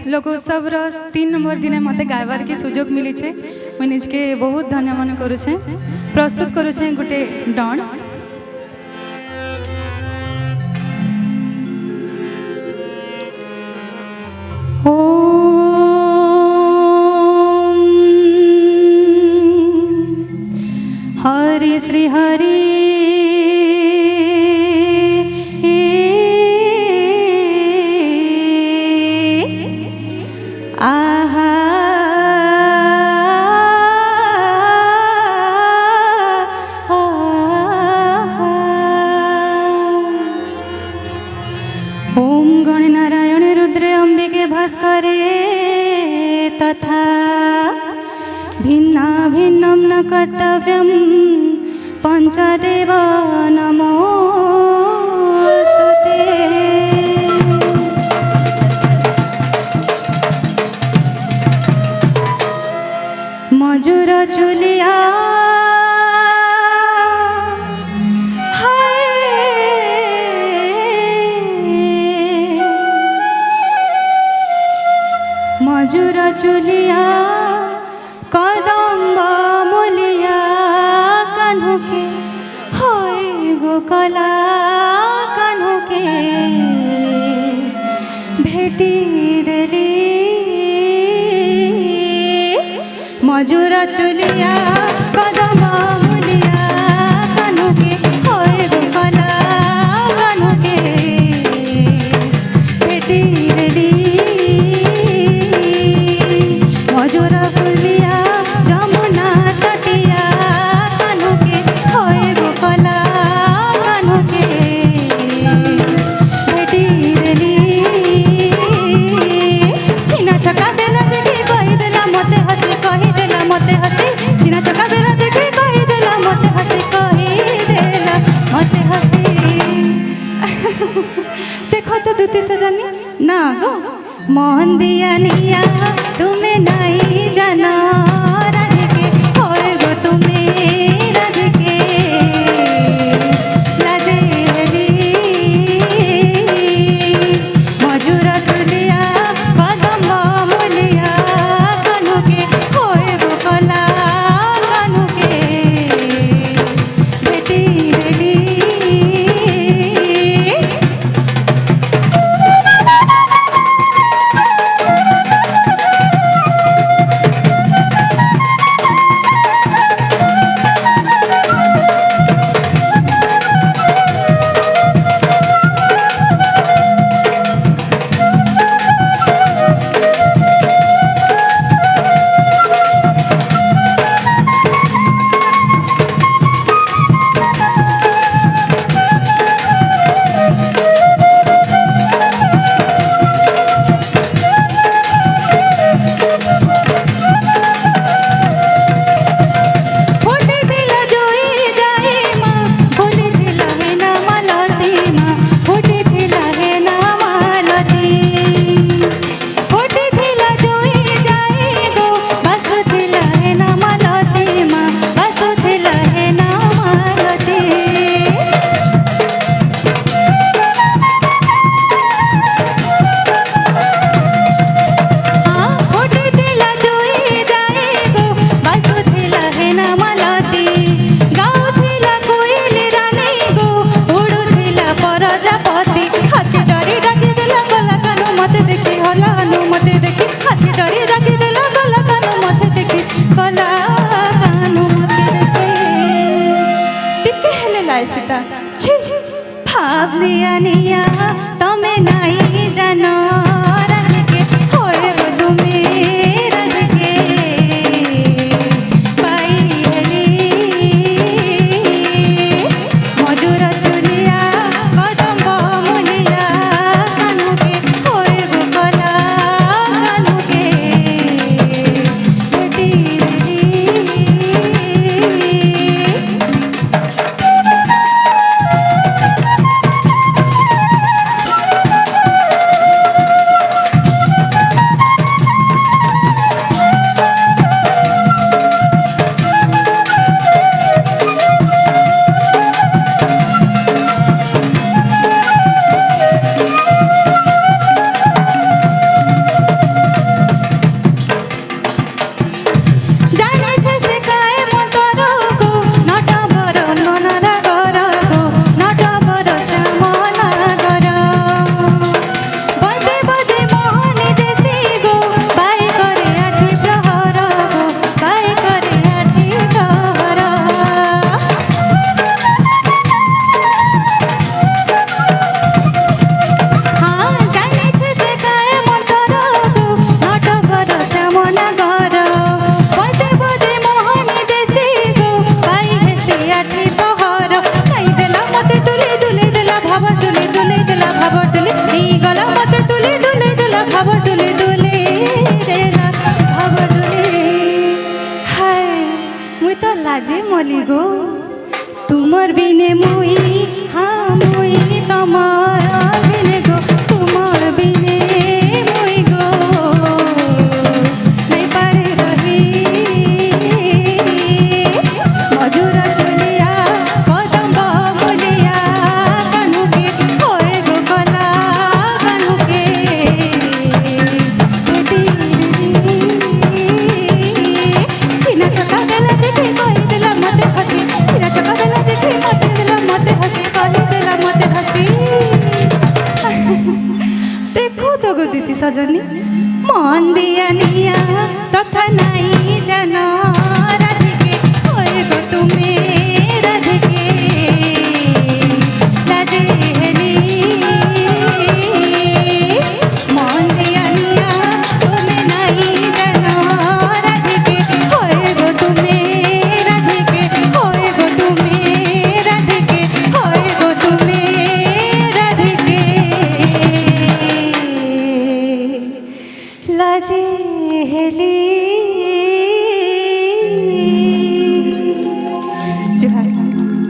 लोकोत्सव 3 नंबर दिन मत गायबार के सुजोग मिली है। मुझे निजके बहुत धन्य मन करुचे प्रस्तुत करुचे गोटे डण हरि श्री हरि आहा ओम गणनारायण रुद्र अंबिके भास्करे तथा भिन्ना भिन्नं न कर्तव्यं पंचदेव नमोस्तुते। मजूर चुलिया मजूर चुलिया कदम्ब मुलिया कान्हुके होय गोकला कान्हुके भेटी देली मजूर चुलिया कदम्ब मुलिया कान्हुके होय गोकला कान्हुके भेटी देली मजूर चुलिया जमुना तटिया कान्हुके होय गोकला कान्हुके भेटी देली चिना छका बेला देखी कही देला मते हसी कही देला मते हसी चिना छका बेला देखी कही देला मते हसी कही देला मते हसी देखो तो दूती सजनी ना गो मोहन दिया निया तुम्हें नहीं जाना राधिके होय गो तुम्हें राधिके लाजेली मजूर चुलिया कदम्ब मुलिया कान्हुके होय गोकला कान्हुके भेटी देली भावनिया निया तमे नहीं जानो राधिके होय गो तुम्हें राधिके पाइली मजूर चुलिया कदम्ब मुलिया कान्हुके होय गोकला कान्हुके भेटी देली মলি গো তোমার বিনে মুই মুই তোমার বিনে গো তোমার বিনে মুই গো নাই পারে রহি মধুর চলিয়া কদম্ব বলিয়া কানুকে হয়ে গো কলা কানুকে চিনা চকা বেলা দেখে কই দিলা মতে হাসি চিনা চকা বেলা দেখে মতে দিলা মতে হাসি কই দিলা মতে হাসি দেখো তো গো দিতি সজনী মন দিয়া নিয়া তথা নাই জানা রাধিকে হয়ে গো তুমি রাধিকে লাজে হেলি মন দিয়া নিয়া তুমি নাই জানা রাধিকে হয়ে গো তুমি রাধিকে হয়ে গো তুমি রাধিকে হয়ে গো তুমি রাধিকে লাজে হেলি